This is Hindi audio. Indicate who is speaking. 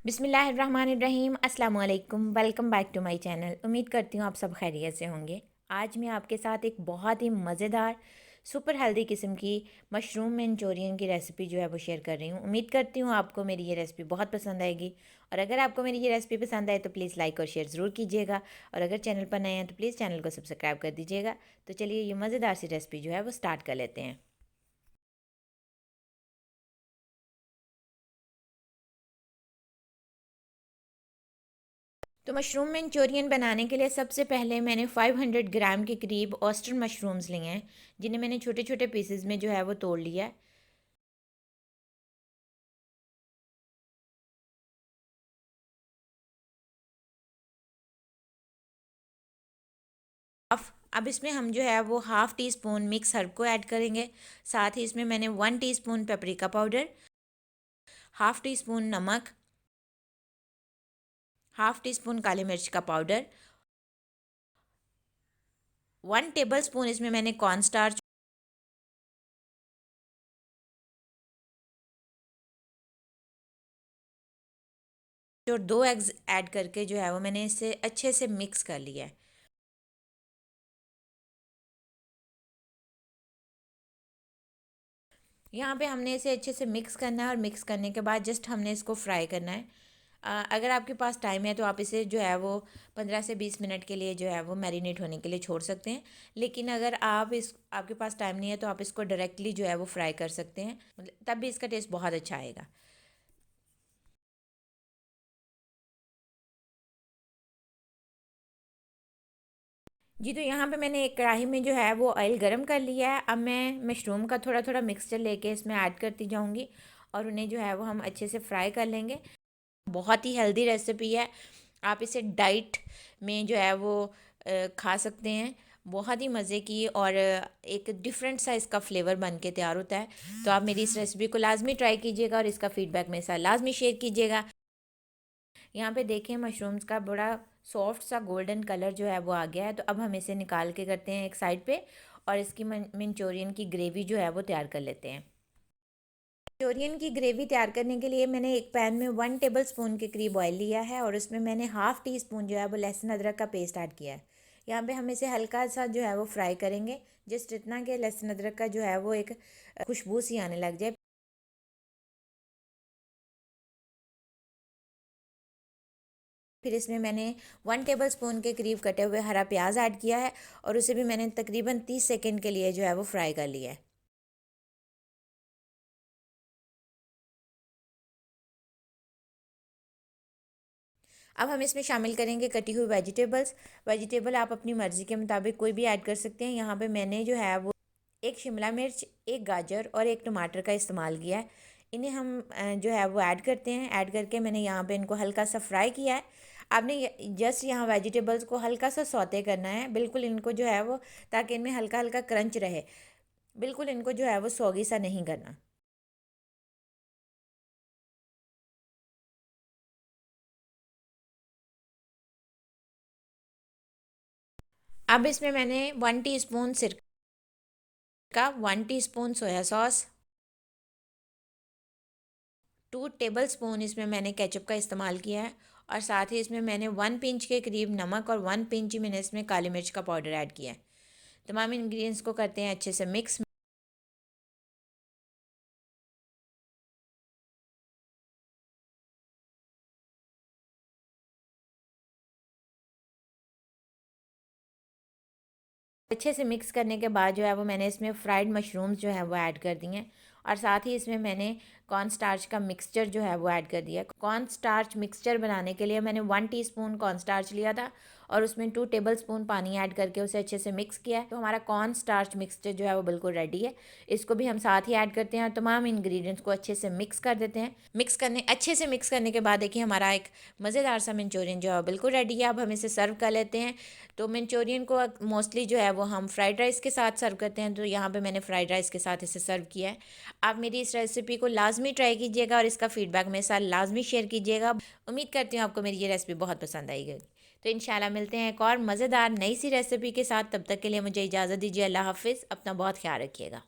Speaker 1: बिस्मिल्लाहिर्रहमानिर्रहीम अस्सलाम वालेकुम। Welcome back to my channel. उम्मीद करती हूँ आप सब खैरियत से होंगे। आज मैं आपके साथ एक बहुत ही मज़ेदार सुपर हेल्दी किस्म की मशरूम मंचूरियन की रेसिपी जो है वो शेयर कर रही हूँ। उम्मीद करती हूँ आपको मेरी ये रेसिपी बहुत पसंद आएगी, और अगर आपको मेरी ये रेसिपी पसंद आए तो प्लीज़ लाइक और शेयर ज़रूर कीजिएगा, और अगर चैनल पर नए हैं तो प्लीज़ चैनल को सब्सक्राइब कर दीजिएगा। तो चलिए ये मज़ेदार सी रेसिपी जो है वो स्टार्ट कर लेते हैं। तो मशरूम मंचूरियन बनाने के लिए सबसे पहले मैंने 500 ग्राम के करीब ऑस्टर मशरूम्स लिए हैं, जिन्हें मैंने छोटे छोटे पीसेस में जो है वो तोड़ लिया है। अब इसमें हम जो है वो half tea spoon mix herb को ऐड करेंगे। साथ ही इसमें मैंने 1 teaspoon paprika powder, half tea spoon नमक, हाफ़ टी स्पून काली मिर्च का पाउडर, 1 टेबल स्पून इसमें मैंने कॉर्न स्टार्च और 2 एग्स ऐड करके जो है वो मैंने इसे अच्छे से मिक्स कर लिया है। यहाँ पे हमने इसे अच्छे से मिक्स करना है, और मिक्स करने के बाद जस्ट हमने इसको फ्राई करना है। अगर आपके पास टाइम है तो आप इसे जो है वो 15 से 20 मिनट के लिए जो है वो मैरिनेट होने के लिए छोड़ सकते हैं। लेकिन अगर आपके पास टाइम नहीं है तो आप इसको डायरेक्टली जो है वो फ्राई कर सकते हैं, मतलब तब भी इसका टेस्ट बहुत अच्छा आएगा। जी, तो यहाँ पे मैंने एक कढ़ाई में जो है वो ऑयल गरम कर लिया है। अब मैं मशरूम का थोड़ा थोड़ा मिक्सचर लेके इसमें ऐड करती जाऊँगी, और उन्हें जो है वो हम अच्छे से फ्राई कर लेंगे। बहुत ही हेल्दी रेसिपी है, आप इसे डाइट में जो है वो खा सकते हैं। बहुत ही मज़े की, और एक डिफरेंट सा इसका फ्लेवर बन के तैयार होता है। तो आप मेरी इस रेसिपी को लाजमी ट्राई कीजिएगा, और इसका फीडबैक मेरे साथ लाजमी शेयर कीजिएगा। यहाँ पे देखें मशरूम्स का बड़ा सॉफ्ट सा गोल्डन कलर जो है वो आ गया है। तो अब हम इसे निकाल के करते हैं एक साइड पे, और इसकी मंचूरियन की ग्रेवी जो है वो तैयार कर लेते हैं। मंचूरियन की ग्रेवी तैयार करने के लिए मैंने एक पैन में 1 टेबल स्पून के करीब ऑयल लिया है, और उसमें मैंने हाफ़ टी स्पून जो है वो लहसुन अदरक का पेस्ट ऐड किया है। यहाँ पे हम इसे हल्का सा जो है वो फ्राई करेंगे, जस्ट इतना कि लहसुन अदरक का जो है वो एक खुशबू सी आने लग जाए। फिर इसमें मैंने 1 टेबल स्पून के करीब कटे हुए हरा प्याज ऐड किया है, और उसे भी मैंने तकरीबन 30 सेकेंड के लिए जो है वो फ्राई कर लिया है। अब हम इसमें शामिल करेंगे कटी हुई वेजिटेबल्स। वेजिटेबल आप अपनी मर्ज़ी के मुताबिक कोई भी ऐड कर सकते हैं। यहाँ पे मैंने जो है वो एक शिमला मिर्च, एक गाजर और एक टमाटर का इस्तेमाल किया है। इन्हें हम जो है वो ऐड करते हैं। ऐड करके मैंने यहाँ पे इनको हल्का सा फ्राई किया है। आपने जस्ट यहाँ वेजिटेबल्स को हल्का सा सौते करना है, बिल्कुल इनको जो है वो, ताकि इनमें हल्का हल्का क्रंच रहे। बिल्कुल इनको जो है वो सौगी सा नहीं करना। अब इसमें मैंने 1 टीस्पून सिरका, 1 teaspoon soya sauce, 2 table spoon इसमें मैंने केचप का इस्तेमाल किया है, और साथ ही इसमें मैंने 1 पिंच के करीब नमक और 1 पिंच ही मैंने इसमें काली मिर्च का पाउडर ऐड किया है। तमाम इंग्रेडिएंट्स को करते हैं अच्छे से मिक्स। अच्छे से मिक्स करने के बाद जो है वो मैंने इसमें फ्राइड मशरूम्स जो है वो ऐड कर दिए हैं, और साथ ही इसमें मैंने कॉर्न स्टार्च का मिक्सचर जो है वो ऐड कर दिया। कॉर्न स्टार्च मिक्सचर बनाने के लिए मैंने 1 टीस्पून कॉर्न स्टार्च लिया था, और उसमें 2 टेबल स्पून पानी ऐड करके उसे अच्छे से मिक्स किया है। तो हमारा कॉर्न स्टार्च मिक्सचर जो है वो बिल्कुल रेडी है। इसको भी हम साथ ही ऐड करते हैं, और तमाम इंग्रेडिएंट्स को अच्छे से मिक्स कर देते हैं। अच्छे से मिक्स करने के बाद देखिए हमारा एक मज़ेदार सा मंचूरियन जो है वो बिल्कुल रेडी है। अब हम इसे सर्व कर लेते हैं। तो मंचूरियन को मोस्टली जो है वो हम फ्राइड राइस के साथ सर्व करते हैं, तो यहाँ पे मैंने फ्राइड राइस के साथ इसे सर्व किया है। आप मेरी इस रेसिपी को लाजमी ट्राई कीजिएगा, और इसका फीडबैक मेरे साथ लाजमी शेयर कीजिएगा। उम्मीद करती हूँ आपको मेरी ये रेसिपी बहुत पसंद आएगी। तो इंशाल्लाह मिलते हैं एक और मज़ेदार नई सी रेसिपी के साथ। तब तक के लिए मुझे इजाज़त दीजिए। अल्लाह हाफिज़। अपना बहुत ख्याल रखिएगा।